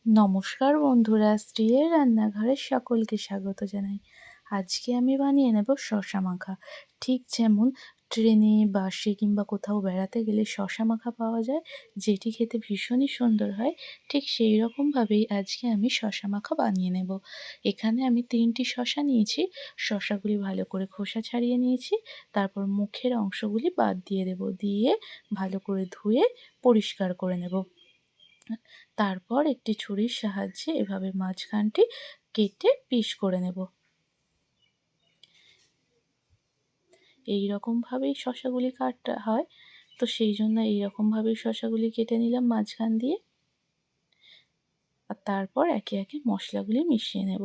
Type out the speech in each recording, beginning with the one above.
নমস্কার বন্ধুরা, স্ত্রীর রান্নাঘরে সকলকে স্বাগত জানাই। আজকে আমি বানিয়ে নেব শসা মাখা। ঠিক যেমন ট্রেনে, বাসে কিংবা কোথাও বেড়াতে গেলে শসা মাখা পাওয়া যায়, যেটি খেতে ভীষণই সুন্দর হয়, ঠিক সেই রকমভাবেই আজকে আমি শসা মাখা বানিয়ে নেব। এখানে আমি 3টি শসা নিয়েছি। শসাগুলি ভালো করে খোসা ছাড়িয়ে নিয়েছি। তারপর মুখের অংশগুলি বাদ দিয়ে দেব। দিয়ে ভালো করে ধুয়ে পরিষ্কার করে নেব। তারপর একটি ছুরির সাহায্যে এভাবে মাঝখানটি কেটে পিস করে নেব। এই রকমভাবেই শসাগুলি কাটা হয়, তো সেই জন্য এই রকমভাবেই শসাগুলি কেটে নিলাম মাঝখান দিয়ে। আর তারপর একে একে মশলাগুলি মিশিয়ে নেব।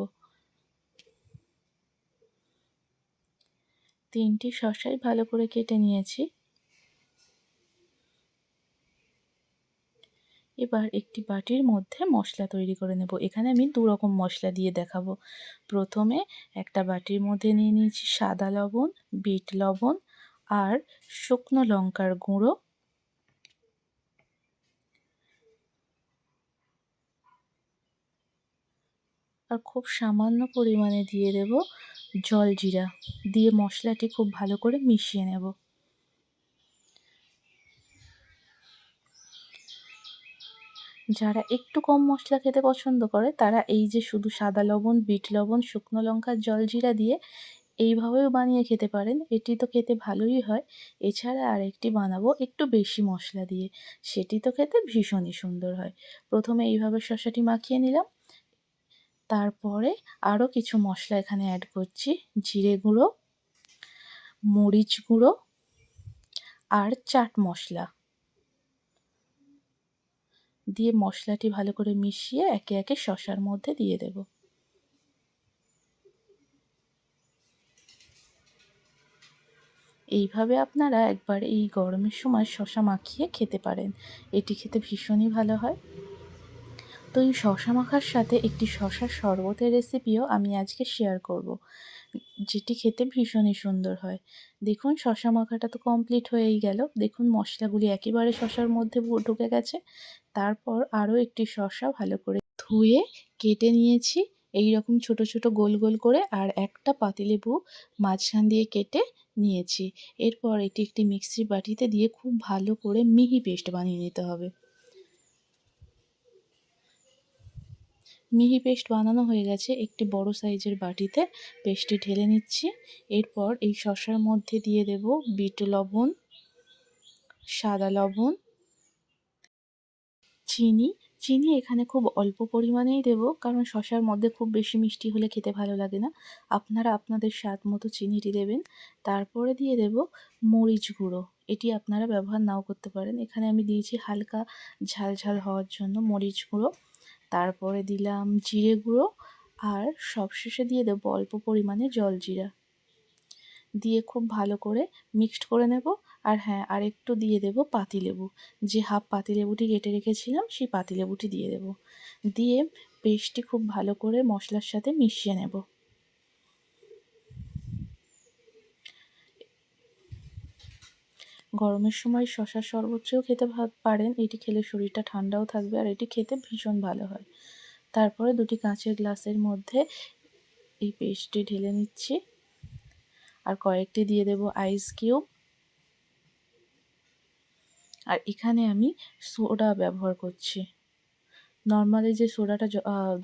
3টি শসাই ভালো করে কেটে নিয়েছি। এবার একটি বাটির মধ্যে মশলা তৈরি করে নেব। এখানে আমি 2 রকম মশলা দিয়ে দেখাবো। প্রথমে একটা বাটির মধ্যে নিয়ে নিয়েছি সাদা লবণ, বিট লবণ আর শুকনো লঙ্কার গুঁড়ো। আর খুব সামান্য পরিমাণে দিয়ে দেব জলজিরা। দিয়ে মশলাটি খুব ভালো করে মিশিয়ে নেব। যারা একটু কম মশলা খেতে পছন্দ করে তারা এই যে শুধু সাদা লবণ, বিট লবণ, শুকনো লঙ্কা, জলজিরা দিয়ে এইভাবেও বানিয়ে খেতে পারেন। এটি তো খেতে ভালোই হয়। এছাড়া আরেকটি বানাবো একটু বেশি মশলা দিয়ে, সেটি তো খেতে ভীষণই সুন্দর হয়। প্রথমে এইভাবে শসাটি মাখিয়ে নিলাম। তারপরে আরও কিছু মশলা এখানে অ্যাড করছি। জিরে গুঁড়ো, মরিচ গুঁড়ো আর চাট মশলা দিয়ে মশলাটি ভালো করে মিশিয়ে একে একে শসার মধ্যে দিয়ে দেব। এইভাবে আপনারা একবার এই গরমের সময় শসা মাখিয়ে খেতে পারেন। এটি খেতে ভীষণই ভালো হয়। তো এই শসা মাখার সাথে একটি শসার শরবতের রেসিপিও আমি আজকে শেয়ার করব, যেটি খেতে ভীষণই সুন্দর হয়। দেখুন শসা মাখাটা তো কমপ্লিট হয়েই গেল। দেখুন মশলাগুলি একেবারে শসার মধ্যে ঢুকে গেছে। তারপর আরও একটি শসা ভালো করে ধুয়ে কেটে নিয়েছি এই রকম ছোট ছোট গোল গোল করে, আর একটা পাতিলেবু মাঝখান দিয়ে কেটে নিয়েছি। এরপর এটি একটি মিক্সির বাটিতে দিয়ে খুব ভালো করে মিহি পেস্ট বানিয়ে নিতে হবে। মিহি পেস্ট বানানো হয়ে গেছে। একটি বড় সাইজের বাটিতে পেস্টটি ঢেলে নিচ্ছি। এরপর এই শসার মধ্যে দিয়ে দেব বিট লবণ, সাদা লবণ, চিনি। চিনি এখানে খুব অল্প পরিমাণেই দেব, কারণ শসার মধ্যে খুব বেশি মিষ্টি হলে খেতে ভালো লাগে না। আপনারা আপনাদের স্বাদ মতো চিনিটি দেবেন। তারপরে দিয়ে দেব মরিচ গুঁড়ো। এটি আপনারা ব্যবহার নাও করতে পারেন। এখানে আমি দিয়েছি হালকা ঝাল ঝাল হওয়ার জন্য মরিচ গুঁড়ো। তারপরে দিলাম জিরে গুঁড়ো আর সবশেষে দিয়ে দেবো অল্প পরিমাণে জলজিরা। দিয়ে খুব ভালো করে মিক্সড করে নেব। আর হ্যাঁ, আরেকটু দিয়ে দেব পাতিলেবু। যে হাফ পাতিলেবুটি কেটে রেখেছিলাম সেই পাতিলেবুটি দিয়ে দেব। দিয়ে পেস্টটি খুব ভালো করে মশলার সাথে মিশিয়ে নেব। গরমের সময় শসার শরবতটিও খেতে পারেন। এটি খেলে শরীরটা ঠান্ডাও থাকবে আর এটি খেতে ভীষণ ভালো হয়। তারপরে 2টি কাঁচের গ্লাসের মধ্যে এই পেস্টটি ঢেলে নিচ্ছি। আর কয়েকটি দিয়ে দেব আইস কিউব। আর এখানে আমি সোডা ব্যবহার করছি। নর্মালি যে সোডাটা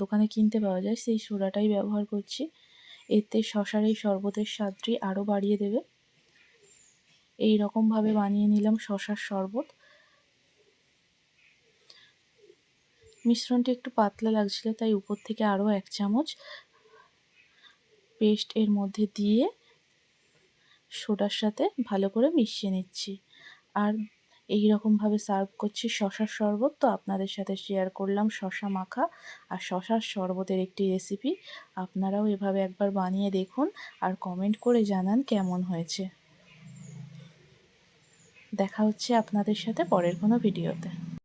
দোকানে কিনতে পাওয়া যায় সেই সোডাটাই ব্যবহার করছি। এতে শসার এই শরবতের স্বাদটি আরও বাড়িয়ে দেবে। এই রকমভাবে বানিয়ে নিলাম শসার শরবত। মিশ্রণটি একটু পাতলা লাগছিল, তাই উপর থেকে আরও 1 চামচ পেস্ট এর মধ্যে দিয়ে সোডার সাথে ভালো করে মিশিয়ে নিচ্ছি। আর এই রকমভাবে সার্ভ করছি শসার শরবত। তো আপনাদের সাথে শেয়ার করলাম শসা মাখা আর শসার শরবতের একটি রেসিপি। আপনারাও এভাবে একবার বানিয়ে দেখুন আর কমেন্ট করে জানান কেমন হয়েছে। দেখা হচ্ছে আপনাদের সাথে পরের কোনো ভিডিওতে।